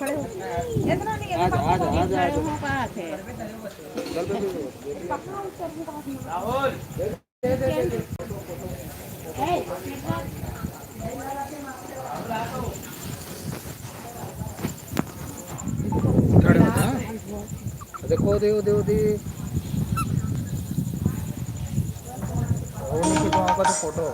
खड़े हो इतना नहीं आज आज आज खड़े हो कहाँ थे राहुल खड़े होता देखो देखो देखो देखो उनके गाँव का तो फोटो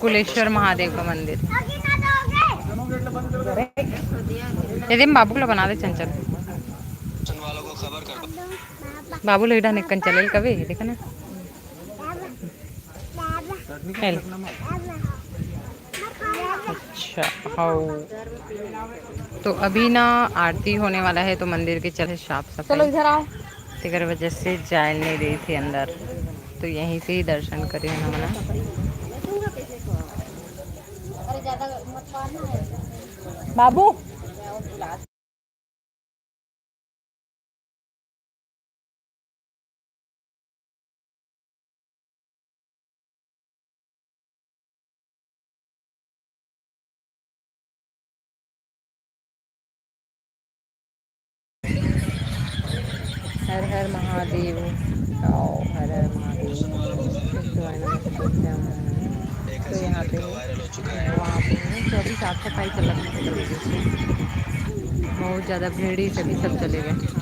कुलेश्वर महादेव का मंदिर। यदि बाबू को बना दे चंचल बाबू लेडा निकन चले कभी देखा ना हेल। अच्छा हाँ तो अभी ना आरती होने वाला है तो मंदिर के चले साफ सफाई चलो इधर आओ तेकर वजह से जा नहीं रही थी अंदर तो यहीं से ही दर्शन करे हमने। बाबू हर हर महादेव आओ हर हर महादेव तो यहाँ पे वहाँ पे तो अभी साफ सफाई चल रही है बहुत ज़्यादा भीड़ ही सभी सब चले गए।